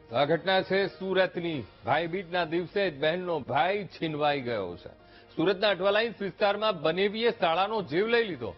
આ ઘટના છે સુરતની। ભાઈ બીજના દિવસે જ બહેનનો ભાઈ છીનવાઈ ગયો છે। સુરતના અઠવાલાઇન્સ વિસ્તારમાં બનેવીએ શાળાનો જીવ લઈ લીધો।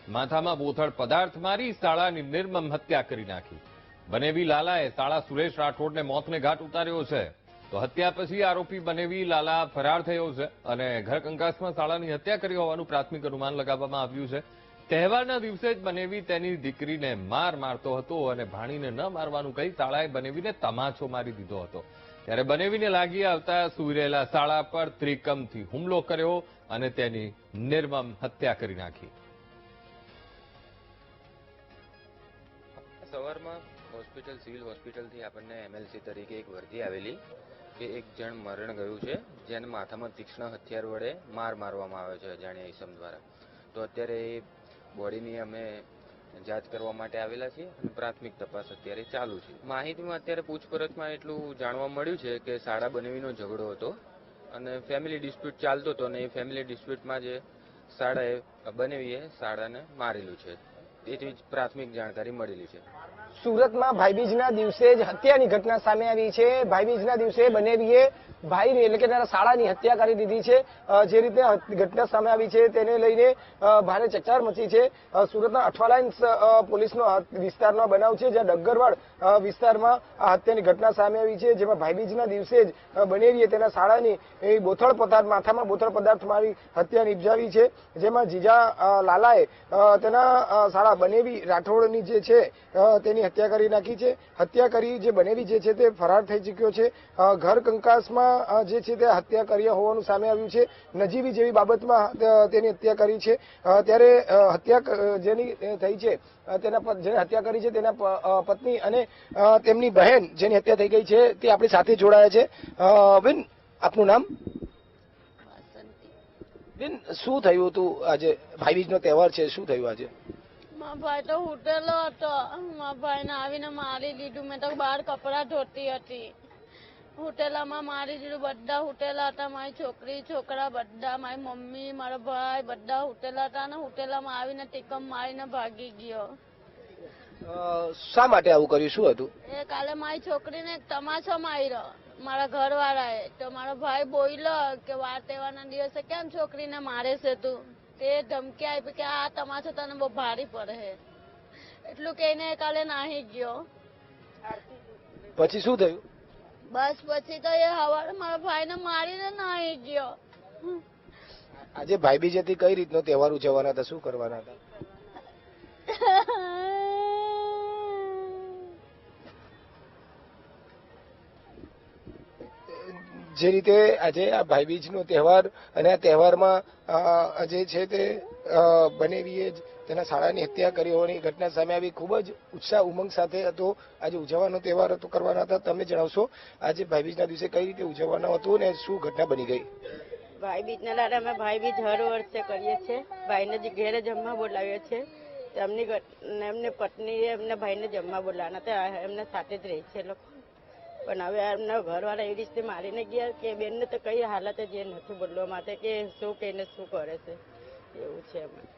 માથામાં બોથડ પદાર્થ મારી શાળાની નિર્મમ હત્યા કરી નાખી। બનેવી લાલાએ શાળા સુરેશ રાઠોડને મોતને ઘાટ ઉતાર્યો છે। તો હત્યા પછી આરોપી બનેવી લાલા ફરાર થયો છે અને ઘર કંકાસમાં શાળાની હત્યા કરી હોવાનું પ્રાથમિક અનુમાન લગાવવામાં આવ્યું છે। તહેવારના દિવસે જ બનેવી તેની દીકરીને માર મારતો હતો અને ભાણીને ન મારવાનું કહી શાળાએ બનેવીને તમાચો મારી દીધો હતો। ત્યારે બનેવીને લાગી આવતા સૂઈ રહેલા શાળા પર ત્રિકમથી હુમલો કર્યો અને તેની નિર્મમ હત્યા કરી નાખી। સવારમાં હોસ્પિટલ સિવિલ હોસ્પિટલથી આપણને એમએલસી તરીકે એક વર્દી આવેલી કે એક જણ મરણ ગયું છે, જેને માથામાં તીક્ષ્ણ હથિયાર વડે માર મારવામાં આવ્યો છે અજાણ્યા ઈસમ દ્વારા। તો અત્યારે એ બોડીની અમે જાંચ કરવા માટે આવેલા છીએ અને પ્રાથમિક તપાસ અત્યારે ચાલુ છે। માહિતીમાં અત્યારે પૂછપરછમાં એટલું જાણવા મળ્યું છે કે શાળા બનેવીનો ઝઘડો હતો અને ફેમિલી ડિસ્પ્યુટ ચાલતો હતો અને એ ફેમિલી ડિસ્પ્યુટમાં જે શાળાએ બનેવીએ શાળાને મારેલું છે, તેથી જ પ્રાથમિક જાણકારી મળેલી છે। સુરતમાં ભાઈબીજના દિવસે જ હત્યાની ઘટના સામે આવી છે। ભાઈબીજના દિવસે બનેવીએ ભાઈની એટલે કે તેના શાળાની હત્યા કરી દીધી છે। જે રીતે ઘટના સામે આવી છે તેને લઈને ભારે ચકચાર મચી છે। સુરતના અઠવાલાઇન્સ પોલીસનો વિસ્તારનો બનાવ છે, જ્યાં ડગ્ગરવાડ વિસ્તારમાં આ હત્યાની ઘટના સામે આવી છે, જેમાં ભાઈબીજના દિવસે જ બનેવીએ તેના શાળાની બોથડ પદાર્થ માથામાં બોથડ પદાર્થ મારી હત્યા નિપજાવી છે। જેમાં જીજા લાલાએ તેના શાળા બનેવી રાઠોડની જે છે તેની હત્યા કરી નાખી છે। હત્યા કરી જે બનેવી જે છે તે ફરાર થઈ ચૂક્યો છે। ઘર કંકાસમાં જે છે તે હત્યા કર્યા હોવાનું સામે આવ્યું છે। નજીવી જેવી બાબતમાં તેની હત્યા કરી છે। ત્યારે હત્યા જેની થઈ છે તેના જેને હત્યા કરી છે તેના પત્ની અને તેમની બહેન જેની હત્યા થઈ ગઈ છે તે આપણી સાથે જોડાયા છે। બેન, આપનું નામ? બેન, શું થયું હતું આજે? ભાઈબીજનો તહેવાર છે, શું થયું આજે? મારા ભાઈ તો ઉઠેલો હતો, મારા ભાઈને આવીને મારી દીધું। મેં તો બહાર કપડા ધોતી હતી, હોટેલામાં મારી દીધું। બધા હોટેલા હતા, મારી છોકરી છોકરા બધા, મારી મમ્મી મારો ભાઈ બધા હોટેલા હતા અને હોટેલામાં આવીને ટીકમ મારીને ભાગી ગયો। શા માટે આવું કર્યું? શું હતું? એ કાલે મારી છોકરીને એક તમાચો માર્યો મારા ઘરવાળાએ। તો મારો ભાઈ બોલ્યો કે વાર તહેવારના દિવસે કેમ છોકરીને મારે છે તું? તે ધમકી આપી કે આ તમાચો તને બહુ ભારી પડે, એટલું કહીને કાલે નાહી ગયો। પછી શું થયું? બસ પછી તો એ હવારે મારા ભાઈને મારીને નાહી ગયો। આજે ભાઈબીજ હતી, કઈ રીતનો તહેવાર ઉજવવાના હતા, શું કરવાના હતા? જે રીતે આજે આ ભાઈબીજનો તહેવાર અને આ તહેવારમાં જે છે તે બનેવીએ જ તેના શાળાની હત્યા કરી હોવાની ઘટના સામે આવી। ખૂબ જ ઉત્સાહ ઉમંગ સાથે હતો આજે ઉજવવાનો તહેવાર હતો, કરવાના હતા। તમે જણાવશો આજે ભાઈબીજના દિવસે કઈ રીતે ઉજવવાનો હતો ને શું ઘટના બની ગઈ? ભાઈબીજના દાડા અમે ભાઈબીજ હર વર્ષે કરીએ છીએ। ભાઈને ઘેરે જમવા બોલાવીએ છીએ। એમને પત્નીએ એમને ભાઈને જમવા બોલાવવાના હતા, એમને સાથે જ રહી છે લોકો। પણ હવે એમના ઘરવાળા એવી રીતે મારીને ગયા કે બેનને તો કઈ હાલત જે નથી બોલવા માટે કે શું કહીને શું કરે છે, એવું છે એમાં।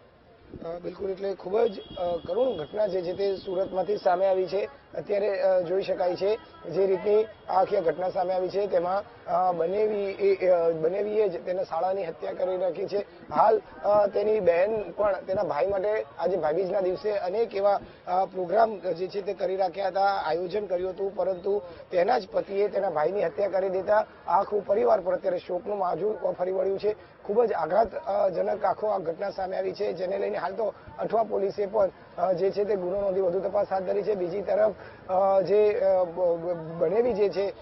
બિલકુલ, એટલે ખૂબ જ કરુણ ઘટના જે છે તે સુરતમાંથી સામે આવી છે। અત્યારે જોઈ શકાય છે જે રીતની આખી ઘટના સામે આવી છે તેમાં બનેવીએ જ તેના શાળાની હત્યા કરી નાખી છે। હાલ તેની બહેન પણ તેના ભાઈ માટે આજે ભાઈબીજના દિવસે અનેક એવા પ્રોગ્રામ જે છે તે કરી રાખ્યા હતા, આયોજન કર્યું હતું, પરંતુ તેના જ પતિએ તેના ભાઈની હત્યા કરી દેતા આખું પરિવાર પર અત્યારે શોકનું માજુલ ફરી વળ્યું છે। ખૂબ જ આઘાતજનક આખો આ ઘટના સામે આવી છે, જેને લઈને હાલ તો અઠવા પોલીસે પણ જે છે તે ગુનો નોંધી વધુ તપાસ હાથ ધરી છે। બીજી તરફ જે બનેવી જે છે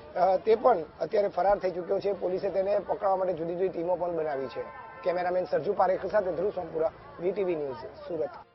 તે પણ અત્યારે ફરાર થઈ ચૂક્યો છે। પોલીસે તેને પકડવા માટે જુદી જુદી ટીમો પણ બનાવી છે। કેમેરામેન સરજુ પારેખ સાથે ધ્રુવ સોમપુરા, વીટીવી ન્યૂઝ, સુરત।